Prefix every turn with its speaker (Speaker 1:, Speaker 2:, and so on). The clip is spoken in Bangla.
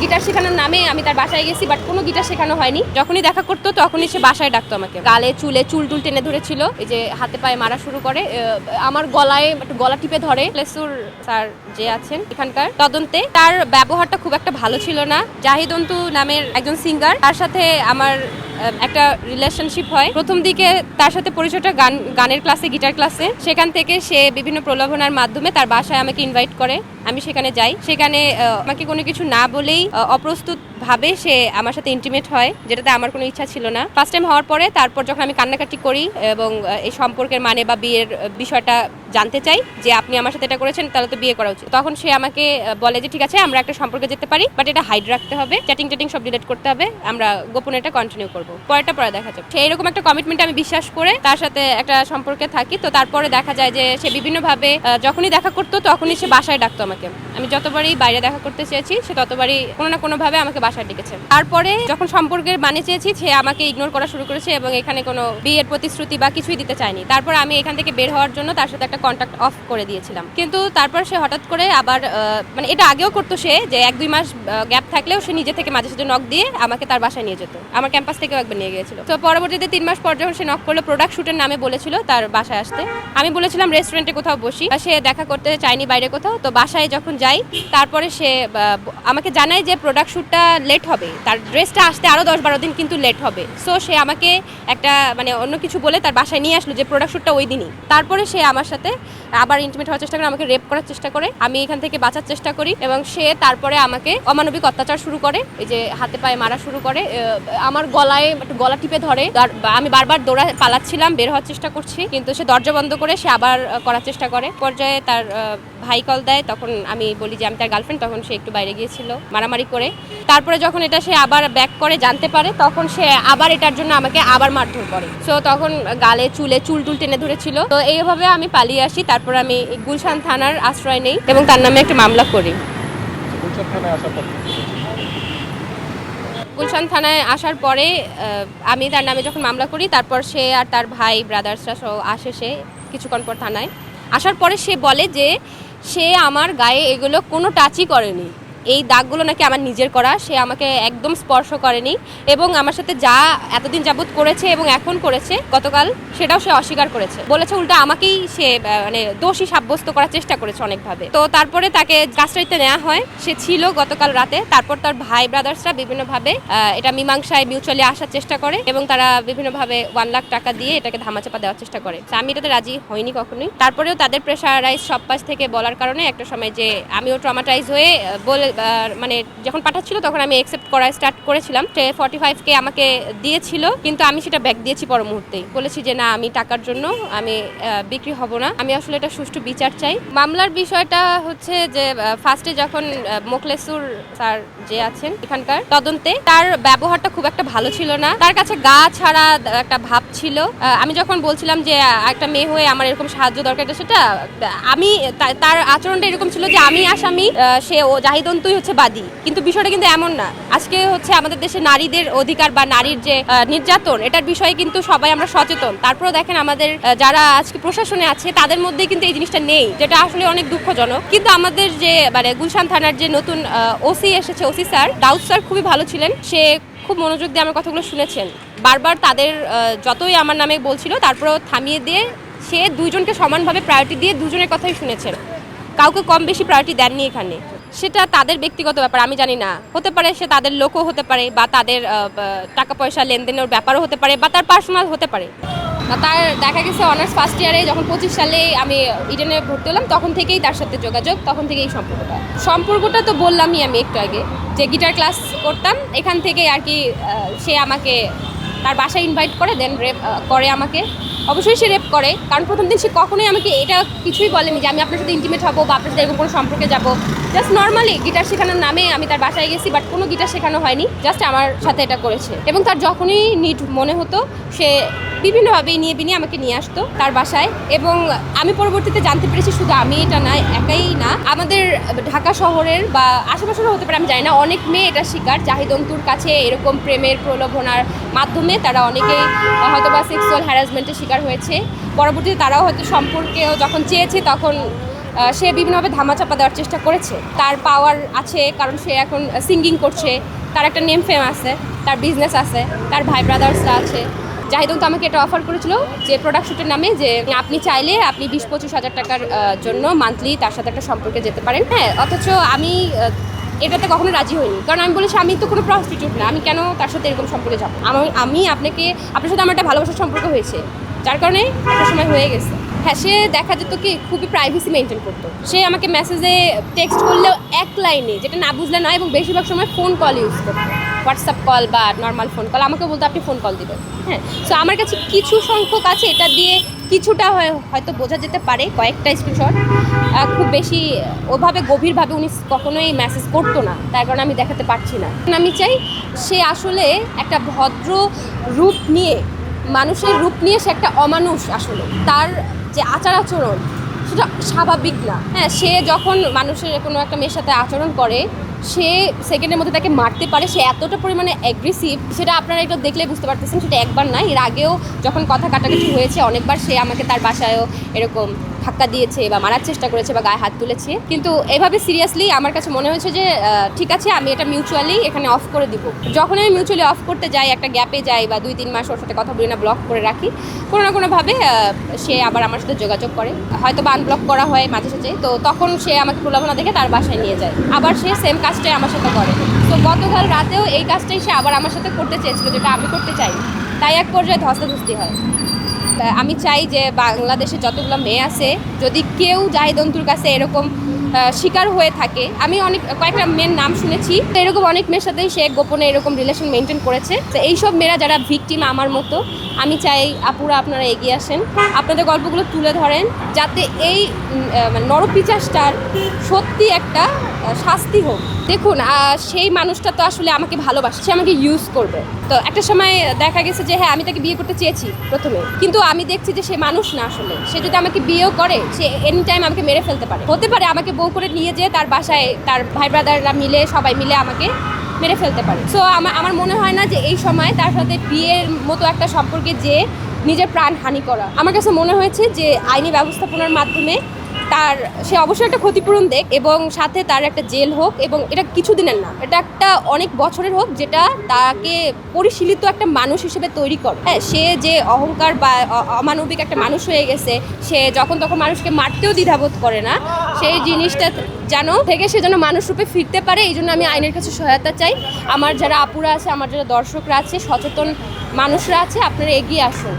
Speaker 1: গিটার শেখানোর নামে আমি তার বাসায় গেছি, বাট কোনো গিটার শেখানো হয়নি। যখনই দেখা করতো তখনই সে বাসায় ডাকতো আমাকে। গালে চুল টুল টেনে ধরেছিল, এই যে হাতে পায়ে মারা শুরু করে, আমার গলায় একটু গলা টিপে ধরে। লেসুর স্যার যে আছেন এখানকার তদন্তে, তার ব্যবহারটা খুব একটা ভালো ছিল না। জাহিদ অন্তু নামের একজন সিঙ্গার, তার সাথে আমার একটা রিলেশনশিপ হয়। প্রথম দিকে তার সাথে পরিচয়টা গানের ক্লাসে, গিটার ক্লাসে। সেখান থেকে সে বিভিন্ন প্রলোভনার মাধ্যমে তার বাসায় আমাকে ইনভাইট করে। আমি সেখানে যাই। সেখানে আমাকে কোনো কিছু না বলেই অপ্রস্তুত ভাবে সে আমার সাথে ইন্টিমেট হয়, যেটাতে আমার কোনো ইচ্ছা ছিল না। ফার্স্ট টাইম হওয়ার পরে তারপর যখন আমি কান্নাকাটি করি এবং এই সম্পর্কের মানে বা বিয়ের বিষয়টা জানতে চাই, যে আপনি আমার সাথে এটা করেছেন, তাহলে তো বিয়ে করা উচিত, তখন সে আমাকে বলে যে ঠিক আছে আমরা একটা সম্পর্কে যেতে পারি, বাট এটা হাইড রাখতে হবে, চ্যাটিং সব ডিলিট করতে হবে, আমরা গোপনে এটা কন্টিনিউ করবো, পরে দেখা যাবে। সে এরকম একটা কমিটমেন্ট আমি বিশ্বাস করে তার সাথে একটা সম্পর্কে থাকি। তো তারপরে দেখা যায় যে সে বিভিন্নভাবে যখনই দেখা করতো তখনই সে বাসায় ডাকতো আমাকে। আমি যতবারই বাইরে দেখা করতে চেয়েছি সে ততবারই কোনো না কোনো ভাবে আমাকে বাসায় ডেকেছে। তারপরে যখন সম্পর্কের মানে চেয়েছি সে আমাকে ইগনোর করা শুরু করেছে এবং এখানে কোনো বিয়ের প্রতিশ্রুতি বা কিছুই দিতে চায়নি। তারপর আমি এখান থেকে বের হওয়ার জন্য তার সাথে একটা কন্ট্যাক্ট অফ করে দিয়েছিলাম। কিন্তু তারপর সে হঠাৎ করে আবার মানে এটা আগেও করতো সে, যে 1-2 মাস গ্যাপ থাকলেও সে নিজে থেকে মাঝে সাঝে নক দিয়ে আমাকে তার বাসায় নিয়ে যেত। আমার ক্যাম্পাস থেকেও একবার নিয়ে গিয়েছিল। তো পরবর্তীতে 3 মাস পর যখন সে নক করলো, প্রোডাক্ট শুটের নামে বলেছিল তার বাসায় আসতে। আমি বলেছিলাম রেস্টুরেন্টে কোথাও বসি, সে দেখা করতে চায়নি বাইরে কোথাও। তো বাসায় যখন যাই তারপরে সে আমাকে জানায় যে প্রোডাক্ট শ্যুটটা লেট হবে, তার ড্রেসটা আসতে আরও 10-12 দিন কিন্তু লেট হবে। সো সে আমাকে একটা মানে অন্য কিছু বলে তার বাসায় নিয়ে আসলো, যে প্রোডাক্ট শ্যুটটা ওই দিনই। তারপরে সে আমার সাথে আবার ইন্টিমেট হওয়ার চেষ্টা করে, আমাকে রেপ করার চেষ্টা করে। আমি এখান থেকে বাঁচার চেষ্টা করি এবং সে তারপরে আমাকে অমানবিক অত্যাচার শুরু করে, এই যে হাতে পায়ে মারা শুরু করে, আমার গলায় একটু গলা টিপে ধরে। আমি বারবার দৌড়া পালাচ্ছিলাম, বের হওয়ার চেষ্টা করছি, কিন্তু সে দরজা বন্ধ করে সে আবার করার চেষ্টা করে। পর্যায়ে তার ভাই কল দেয়, তখন আমি বলি যে আমি তার গার্লফ্রেন্ড। তখন সে একটু বাইরে গিয়েছিল মারামারি করে। তারপরে যখন এটা সে আবার ব্যাক করে জানতে পারে, তখন সে আবার এটার জন্য আমাকে আবার মারধর করে। সো তখন গালে চুল টুল টেনে ধরেছিল। তো এইভাবে আমি পালিয়ে আসি। তারপর আমি গুলশান থানার আশ্রয় নেই এবং তার নামে একটা মামলা করি। গুলশান থানায় আসার পরে আমি তার নামে যখন মামলা করি, তারপর সে আর তার ভাই ব্রাদার্সরা সহ আসে। সে কিছুক্ষণ পর থানায় আসার পরে সে বলে যে সে আমার গায়ে এগুলো কোনো টাচই করেনি, এই দাগগুলো নাকি আমার নিজের করা, সে আমাকে একদম স্পর্শ করেনি এবং আমার সাথে যা এতদিন যাবত করেছে এবং এখন করেছে গতকাল, সেটাও সে অস্বীকার করেছে। বলেছে উল্টা আমাকেই সে মানে দোষী সাব্যস্ত করার চেষ্টা করেছে অনেকভাবে। তো তারপরে তাকে কাস্টাডিতে নেওয়া হয়। সে ছিল গতকাল রাতে। তারপর তার ভাই ব্রাদার্সরা বিভিন্নভাবে এটা মীমাংসায় মিউচুয়ালি আসার চেষ্টা করে এবং তারা বিভিন্নভাবে 1 লাখ টাকা দিয়ে এটাকে ধামাচাপা দেওয়ার চেষ্টা করে। আমি এটাতে রাজি হইনি কখনোই। তারপরেও তাদের প্রেশারাইজ সব পাশ থেকে বলার কারণে একটা সময় যে আমিও ট্রমাটাইজ হয়ে বলে মানে যখন পাঠাচ্ছিল তখন আমি অ্যাকসেপ্ট করা স্টার্ট করেছিলাম। 45K আমাকে দিয়েছিল, কিন্তু আমি সেটা ব্যাক দিয়েছি পর মুহূর্তেই। বলেছি যে না, আমি টাকার জন্য আমি বিক্রি হব না, আমি আসলে এটা সুষ্ঠু বিচার চাই। মামলার বিষয়টা হচ্ছে যে ফার্স্টে যখন মোখলেসুর স্যার যে আছেন এখানকার তদন্তে, তার ব্যবহারটা খুব একটা ভালো ছিল না। তার কাছে গা ছাড়া একটা ভাব ছিল। আমি যখন বলছিলাম যে একটা মেয়ে হয়ে আমার এরকম সাহায্য দরকার, সেটা আমি তার আচরণটা এরকম ছিল যে আমি আসামি, সে ও জাহিদ অন্তুই হচ্ছে বাদী। কিন্তু বিষয়টা কিন্তু এমন না। আজকে হচ্ছে আমাদের দেশে নারীদের অধিকার বা নারীর যে নির্যাতন, এটার বিষয়ে কিন্তু সবাই আমরা সচেতন। তারপরেও দেখেন আমাদের যারা আজকে প্রশাসনে আছে তাদের মধ্যে কিন্তু এই জিনিসটা নেই, যেটা আসলে অনেক দুঃখজনক। কিন্তু আমাদের যে মানে গুলশান থানার যে নতুন ওসি এসেছে, ওসি স্যার দাউদ স্যার খুবই ভালো ছিলেন। সে খুব মনোযোগ দিয়ে আমার কথাগুলো শুনেছেন। বারবার তাদের যতই আমার নামে বলছিল তারপরেও থামিয়ে দিয়ে সে দুইজনকে সমানভাবে প্রায়োরিটি দিয়ে দুজনের কথাই শুনেছেন, কাউকে কম বেশি প্রায়োরিটি দেননি এখানে। সেটা তাদের ব্যক্তিগত ব্যাপার, আমি জানি না। হতে পারে সে তাদের লোকও হতে পারে, বা তাদের টাকা পয়সা লেনদেনের ব্যাপারও হতে পারে, বা তার পার্সোনাল হতে পারে। তার দেখা গেছে অনার্স ফার্স্ট ইয়ারে যখন 25 সালে আমি ইডেনে ভর্তি হলাম, তখন থেকেই তার সাথে যোগাযোগ, তখন থেকেই সম্পর্কটা তো বললামই আমি একটু আগে, যে গিটার ক্লাস করতাম এখান থেকে আর কি। সে আমাকে তার বাসায় ইনভাইট করে, দেন রেপ করে আমাকে। অবশ্যই সে রেপ করে, কারণ প্রথম দিন সে কখনোই আমাকে এটা কিছুই বলেনি যে আমি আপনার সাথে ইন্টিমেট হবো বা আপনার সাথে এরকম কোনো সম্পর্কে যাবো। জাস্ট নর্মালি গিটার শেখানোর নামে আমি তার বাসায় গেছি, বাট কোনো গিটার শেখানো হয়নি, জাস্ট আমার সাথে এটা করেছে। এবং তার যখনই নিড মনে হতো সে বিভিন্নভাবে নিয়ে আমাকে নিয়ে আসতো তার বাসায়। এবং আমি পরবর্তীতে জানতে পেরেছি শুধু আমি এটা না, একাই না, আমাদের ঢাকা শহরের বা আশেপাশেরও হতে পারে, আমি জানি না, অনেক মেয়ে এটা শিকার। জাহিদ অন্তুর কাছে এরকম প্রেমের প্রলোভনার মাধ্যমে তারা অনেকেই হয়তো বা সেক্সুয়াল হ্যারাসমেন্টের শিকার হয়েছে। পরবর্তীতে তারাও হয়তো সম্পর্কেও যখন চেয়েছে তখন সে বিভিন্নভাবে ধামাচাপা দেওয়ার চেষ্টা করেছে। তার পাওয়ার আছে কারণ সে এখন সিঙ্গিং করছে, তার একটা নেম ফেম আছে, তার বিজনেস আছে, তার ভাই ব্রাদার্সরা আছে। জাহিদ তো আমাকে এটা অফার করেছিল যে প্রোডাক্ট শ্যুটের নামে, যে আপনি চাইলে আপনি 20-25 হাজার টাকার জন্য মান্থলি তার সাথে একটা সম্পর্কে যেতে পারেন। হ্যাঁ, অথচ আমি এটাতে কখনো রাজি হইনি, কারণ আমি বলেছি আমি তো কোনো প্রস্টিটিউট না, আমি কেন তার সাথে এরকম সম্পর্কে যাবো। আমি আপনার সাথে আমার একটা ভালোবাসার সম্পর্ক হয়েছে, যার কারণে একটা সময় হয়ে গেছে। হ্যাঁ, সে দেখা যেত কি খুবই প্রাইভেসি মেনটেন করতো। সে আমাকে মেসেজে টেক্সট করলেও এক লাইনে, যেটা না বুঝলে নয়, এবং বেশিরভাগ সময় ফোন কল ইউজ করতো, হোয়াটসঅ্যাপ কল বা নর্মাল ফোন কল। আমাকে বলতো আপনি ফোন কল দিবেন। হ্যাঁ, সো আমার কাছে কিছু সংখ্যক আছে, এটা দিয়ে কিছুটা হয়তো বোঝা যেতে পারে, কয়েকটা স্ক্রিনশট। খুব বেশি ওভাবে গভীরভাবে উনি কখনোই মেসেজ করতো না, তার কারণে আমি দেখাতে পারছি না। আমি চাই সে আসলে একটা ভদ্র রূপ নিয়ে, মানুষের রূপ নিয়ে সে একটা অমানুষ। আসলে তার যে আচার আচরণ সেটা স্বাভাবিক না। হ্যাঁ, সে যখন মানুষের কোনো একটা মেয়ের সাথে আচরণ করে, সে সেকেন্ডের মধ্যে তাকে মারতে পারে, সে এতটা পরিমাণে অ্যাগ্রেসিভ, সেটা আপনারা একটু দেখলে বুঝতে পারতেছেন। সেটা একবার না, এর আগেও যখন কথা কাটাকাটি হয়েছে অনেকবার, সে আমাকে তার বাসায়ও এরকম ধাক্কা দিয়েছে বা মারার চেষ্টা করেছে বা গায়ে হাত তুলেছে। কিন্তু এভাবে সিরিয়াসলি আমার কাছে মনে হয়েছে যে ঠিক আছে, আমি এটা মিউচুয়ালি এখানে অফ করে দিব। যখন আমি মিউচুয়ালি অফ করতে যাই, একটা গ্যাপে যাই বা 2-3 মাস ওর সাথে কথা বলি না, ব্লক করে রাখি, কোনো না কোনোভাবে সে আবার আমার সাথে যোগাযোগ করে, হয়তো বা আনব্লক করা হয় মাঝে সাঝে। তো তখন সে আমাকে প্রলোভনা দেখে তার বাসায় নিয়ে যায়, আবার সে সেম কাজটাই আমার সাথে করে। তো গতকাল রাতেও এই কাজটাই সে আবার আমার সাথে করতে চেয়েছিল, যেটা আমি করতে চাই। তাই এক পর্যায়ে ধস্তাধস্তি হয়। আমি চাই যে বাংলাদেশে যতগুলো মেয়ে আছে, যদি কেউ জাহিদ অন্তুর কাছে এরকম শিকার হয়ে থাকে, আমি কয়েকটা মেয়ের নাম শুনেছি, তো এরকম অনেক মেয়ের সাথেই সে গোপনে এরকম রিলেশন মেনটেন করেছে। তো এইসব মেয়েরা যারা ভিকটিম আমার মতো, আমি চাই আপুরা আপনারা এগিয়ে আসেন, আপনাদের গল্পগুলো তুলে ধরেন, যাতে এই নরপিচাসটার সত্যি একটা শাস্তি হোক। দেখুন, সেই মানুষটা তো আসলে আমাকে ভালোবাসে, সে আমাকে ইউজ করবে। তো একটা সময় দেখা গেছে যে হ্যাঁ, আমি তাকে বিয়ে করতে চেয়েছি প্রথমে, কিন্তু আমি দেখছি যে সে মানুষ না। আসলে সে যদি আমাকে বিয়েও করে, সে এনি টাইম আমাকে মেরে ফেলতে পারে। হতে পারে আমাকে বউ করে নিয়ে যেয়ে তার বাসায় তার ভাই ব্রাদাররা মিলে, সবাই মিলে আমাকে মেরে ফেলতে পারে। সো আমার মনে হয় না যে এই সময় তার সাথে বিয়ের মতো একটা সম্পর্কে যে নিজের প্রাণ হানি করা। আমার কাছে মনে হয়েছে যে আইনি ব্যবস্থাপনার মাধ্যমে সে অবশ্যই একটা ক্ষতিপূরণ দেখ, এবং সাথে তার একটা জেল হোক, এবং এটা কিছুদিনের না, এটা একটা অনেক বছরের হোক, যেটা তাকে পরিশীলিত একটা মানুষ হিসেবে তৈরি করে। হ্যাঁ, সে যে অহংকার বা অমানবিক একটা মানুষ হয়ে গেছে, সে যখন তখন মানুষকে মারতেও দ্বিধাবোধ করে না, সেই জিনিসটা সে যেন মানুষ রূপে ফিরতে পারে। এই জন্য আমি আইনের কাছে সহায়তা চাই। আমার যারা আপুরা আছে, আমার যারা দর্শকরা আছে, সচেতন মানুষরা আছে, আপনারা এগিয়ে আসুন।